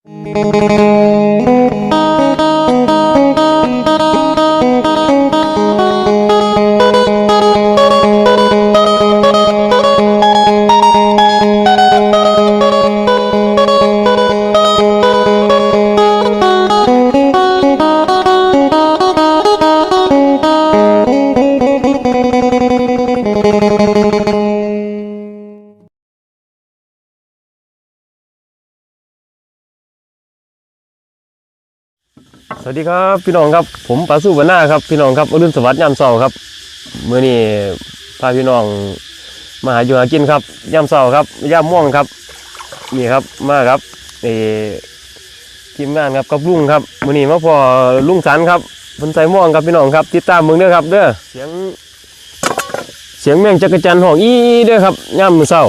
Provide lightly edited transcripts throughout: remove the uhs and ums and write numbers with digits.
สวัสดีครับพี่น้องครับผมปาสู้บ้านหน้าครับพี่น้องครับอรุณสวัสดิ์ยามเช้าครับเมื่อนี้พาพี่น้องมาหาอยู่หากินครับยามเช้าครับยามม่วงครับนี่ครับมาครับทีมงานครับกับลุงครับมื่อนี้มาพอลุงสันครับบนใส่ม่วงครับพี่น้องครับติดตามมึงเด้อครับเด้อเสียงแมงจักรจันทร์ห้องอีเด้อครับยามมื้อเช้า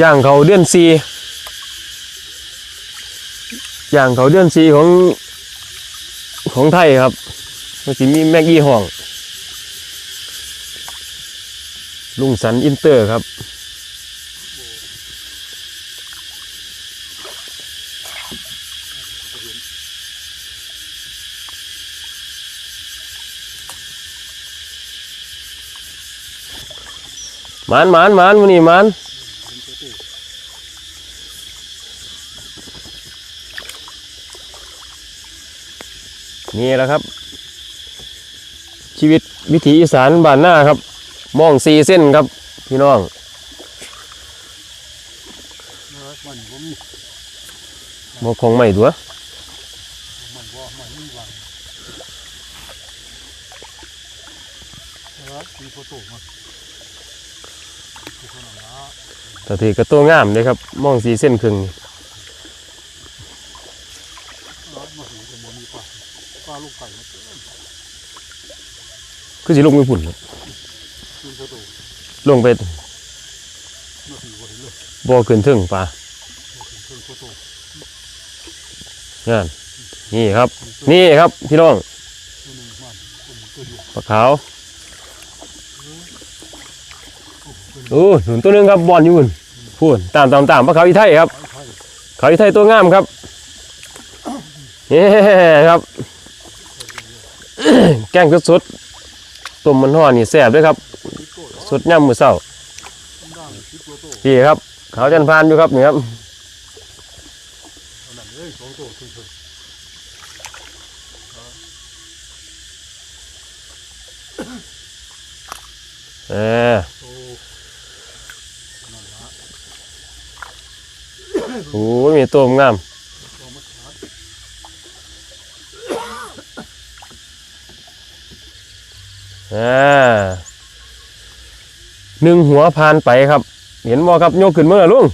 ย่างเขาเดือน4อย่างเขาเดือน4ของไทยครับมันจะมีแม็กอี้ห้องลุงสันอินเตอร์ครับหมานวันนี้หมานนี่แหละครับชีวิตวิถีอีสานบ้านหน้าครับมอง4 เส้นครับพี่น้องมองของใหม่ตัวแต่ถือกระตัวงามเลยครับมอง4 เส้นครึ่งคือสิลงไปฝุ่นลงไปบ่อขึ้นถึงปลานี่ครับพี่น้องปลาขาวโอ้หนุนตัวนึงครับบอลอยู่พูนตามปลาขาวอีไทยครับขาวอีไทยตัวงามครับนี่ครับแกงสดต้มมันห่อนี่แซ่บด้วยครับสดย่ำมือเศร้าพี่ครับขาวจันพานอยู่ครับนี่ครับโอ้มีตัวงาม1 หัวผ่านไปครับเห็นบ่ครับโยกขึ้นเมื่อลุง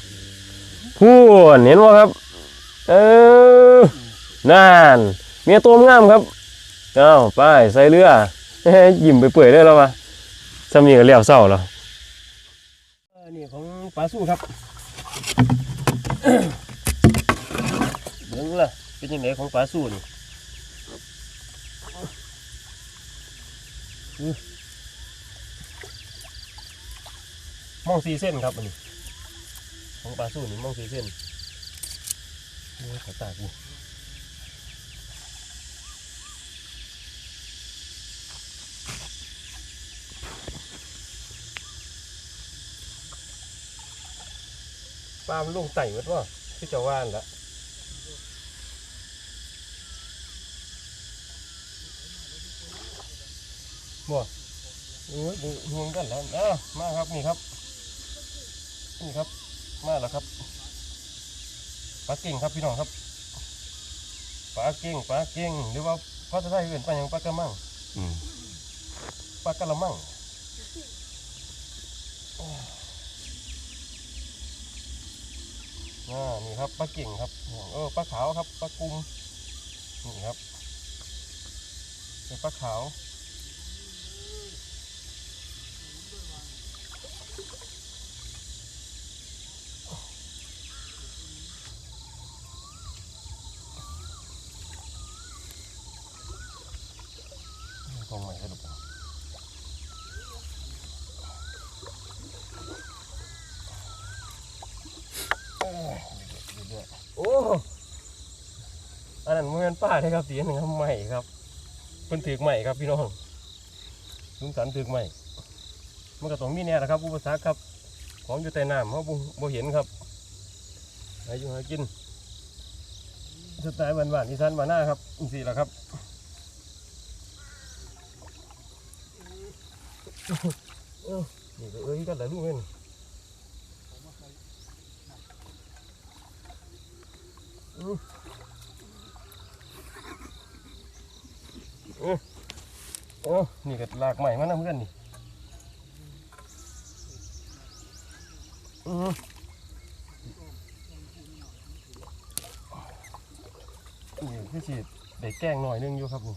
พูนเห็นบ่ครับนั่นเมียตัวงามครับเอาไปใส่เรือยิ้มไปเปื่อยเลยแล้ววะสำนีก็เลี้ยวเศร้าแล้วนี่ของปลาสู้ครับเบิ่งล่ะเป็นยังไงของปลาสู้นี่มอง4 เส้นครับอันนี้ของปลาสู้นี่มอง4 เส้นนี่ขาตากูปลามันลงไต่หมดว่าพี่เจ้าว่านละบ่ห่วงกันแล้วมาครับนี่ครับมาแล้วครับปลาเก่งครับพี่น้องครับปลาเก่งหรือว่าภาษาไทยเป็นปลาอย่างปลากระมังปลากระมังนี่ครับปลาเก่งครับปลาขาวครับปลากุ้งนี่ครับเป็นปลาขาวกองใหม่ให้ดูกัน โอ้อันนั้นมันเป็นป้าเลยครับตีหนึ่งครับใหม่ครับเพิ่นถือใหม่ครับพี่น้องลุงสันถือใหม่มันก็ต้องมีแน่นะครับอุปสรรคครับของอยู่ใต้น้ำเขาบ่เห็นครับหาอยู่หากินสไตล์บ้านๆอีสานบ้านหน้าครับนี่แหละครับนี่ก็กันแต่ลูกเองนี่ก็ลากใหม่มานะเพื่อนนี่นี่พี่ฉีดได้แกล้งหน่อยนึงอยู่ครับนี่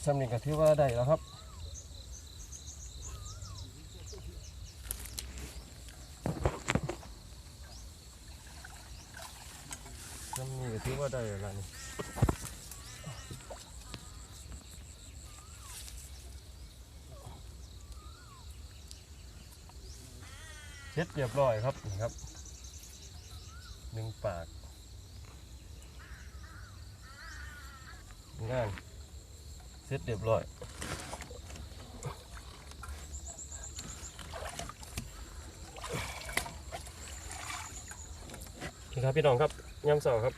สำเร็จก็ถือว่าได้แล้วครับสำเร็จก็ถือว่าได้แล้วนี่เช็ดเรียบร้อยครับนี่ครับ1 ปากงานเสร็จเรียบร้อยนี่ครับพี่น้องครับยำเสาครับ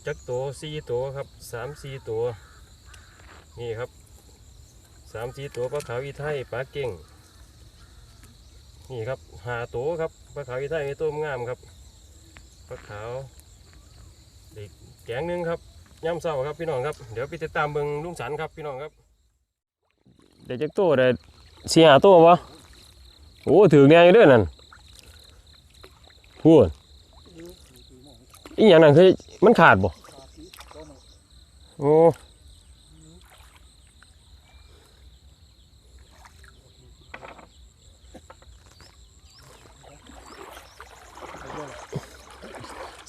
จักตัว4 ตัวครับ3-4 ตัวนี่ครับ3-4 ตัวปลาขาวอีไทยปลาเก่งนี่ครับ5 ตัวครับปลาขาวอีไทยมีตัวงามครับปลาขาวเด็กแกงนึงครับย่ำเศร้าครับพี่น้องครับเดี๋ยวไปติดตามเบิ่งลุงสันครับพี่น้องครับเดี๋ยวจักตัวได้4-5 ตัววะโอ้ถือแงอยู่เด้อนั่นพูดอีอย่างนั้นคือมันขาดบ่โอ้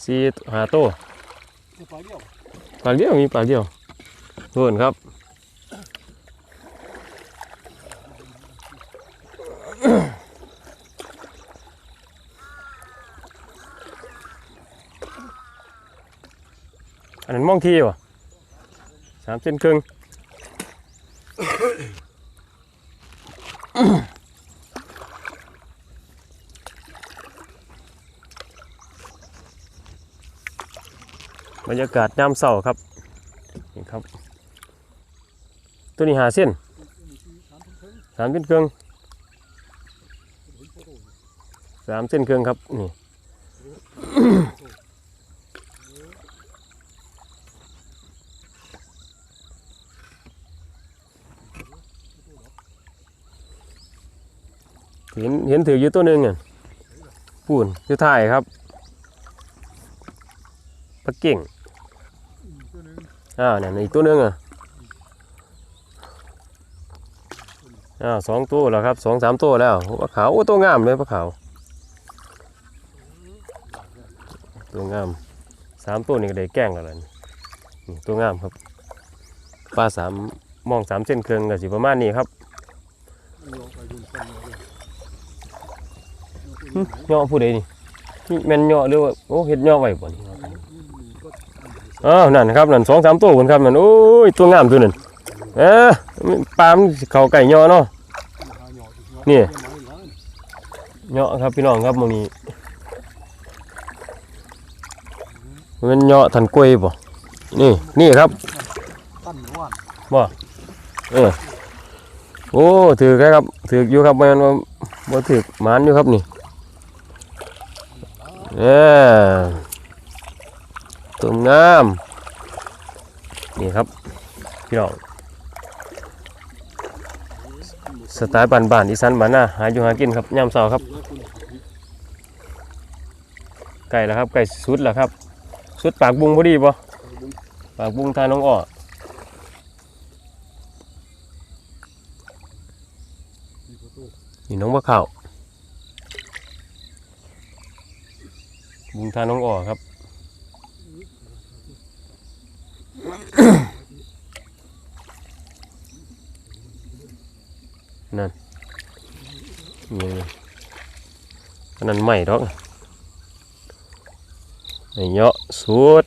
4-5 ตัวปากเดียวมีปากเดียวโน่นครับอันนั้นมองทีวะ3 เซนครึ่งบรรยากาศยามเช้าครับนี่ครับตัวนี้5 เส้น3 เส้นครึ่ง3 เส้นครึ่งครับนี่เห็นถืออยู่ตัวหนึ่งเนี่ยปูนอยู่ท้ายครับปลาเก่งเนี่ยอีกตัวหนึ่ง2 ตัวแล้วครับ2-3 ตัวแล้วปลาขาวตัวงามเลยปลาขาวตัวงาม3 ตัวนี่ก็ได้แกล้งกันแล้วนี่ตัวงามครับปลามอง3 เส้นครึ่งก็สิประมาณนี้ครับเหาะผู้ใดนี่แม่นเหาะหรือว่าโอ้เห็ดเหาะไว้บ่นี่นั่นครับนั่น2-3 ตัวคนครับนั่นโอ้ยตัวงามตัวนั้นปลาเขาไก่เหาะเนาะนี่เหาะครับพี่น้องครับมื้อนี้มันเหาะทันกล้วยบ่นี่ครับบ่โอ้ถือครับถืออยู่ครับมันบ่ถือหมานอยู่ครับนี่ตัวงามนี่ครับพี่น้องสไตล์บ้านๆอีสานบ้านนาหาอยู่หากินครับยามเช้าครับไก่แล้วครับไก่สุดแล้วครับสุดปากบุงพอดีป่ะปากบุงทาน้องอ้อนี่น้องมะขาวบุงทาน้องอ้อครับนั่น นี่อันนั้นใหม่ดอกไอ้เนาะสุด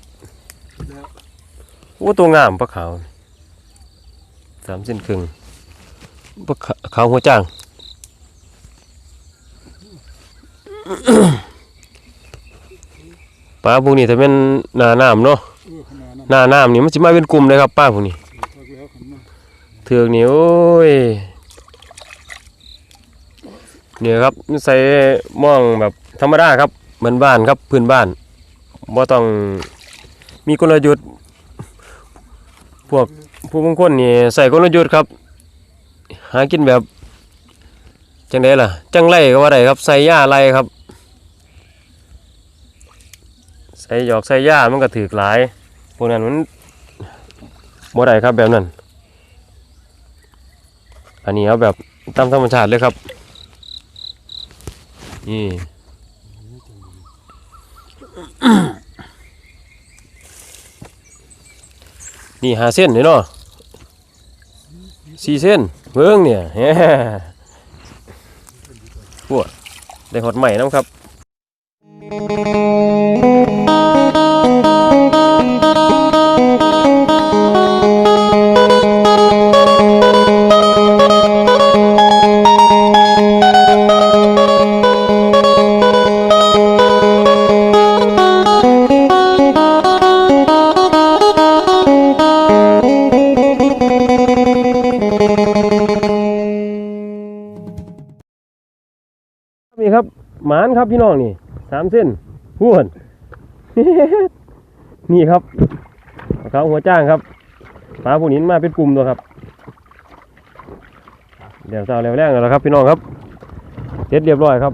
โอ้ตัวงามปลาขาว3 เซนครึ่งปลาขาวหัวจ้าง ปลาพวกนี้ถ้าเป็นหน้าน้ำเนาะหน้าน้ำนี่มันสิมาเป็นกลุ่มเลยครับปลาพวกนี้เถือกนี่โอ้ยเนี่ยครับใส่หม่องแบบธรรมดาครับเหมือนบ้านครับพื้นบ้านบ่ต้องมีกลยุทธ์พวกผู้บางคนนี่ใส่กลยุทธ์ครับหากินแบบจังได๋ล่ะจังไรก็ว่าได้ครับใส่หญ้าไรครับใส่หยอกใส่หญ้ามันก็ถือหลายพวกนั้นมันบ่ได้ครับแบบนั้นอันนี้เอาแบบตามธรรมชาติเลยครับนี่ นี่5 เส้นเลยเนาะ4 เส้นเบิ่งเนี่ยพวกได้หดใหม่น้ำครับนี่ครับหมานครับพี่น้องนี่3 เส้นพูน นี่ครับเขาหัวจ้างครับปลาพวกนี้มาเป็นกลุ่มตัวครับเดี๋ยวเช้าแล้วแรงแล้วครับพี่น้องครับเสร็จเรียบร้อยครับ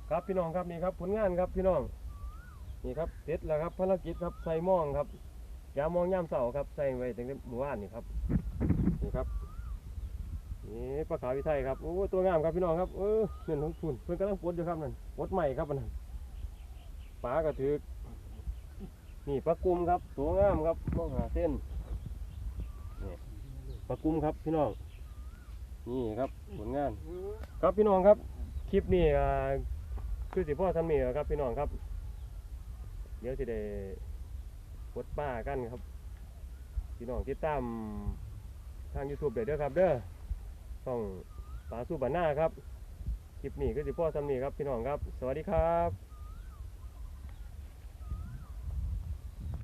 ครับพี่น้องครับนี่ครับผลงานครับพี่น้องนี่ครับเสร็จแล้วครับภารกิจครับใส่หม้องครับยามองย่ามเสาครับใส่ไว้ตั้งแต่เมื่อวานนี่ครับนี่ครับนี่ปลาขาววิไทยครับโอ้ตัวงามครับพี่น้องครับเงินของคุณเพื่อนกำลังปลดอยู่ครับนั่นปลดใหม่ครับอันนั้นปลากระถือนี่ปลากุมครับตัวงามครับมองหาเส้นนี่ปลากุมครับพี่น้องนี่ครับผลงานครับพี่น้องครับคลิปนี้คือสิพ่อทำนี่ครับพี่น้องครับเดี๋ยวจะได้ปลดป้ากันครับพี่น้องติดตามทาง YouTube เด้อครับเด้อช่องปลาสู้บ้านนาครับคลิปนี้คือสิพ่อทำนี่ครับพี่น้องครับสวัสดีครับ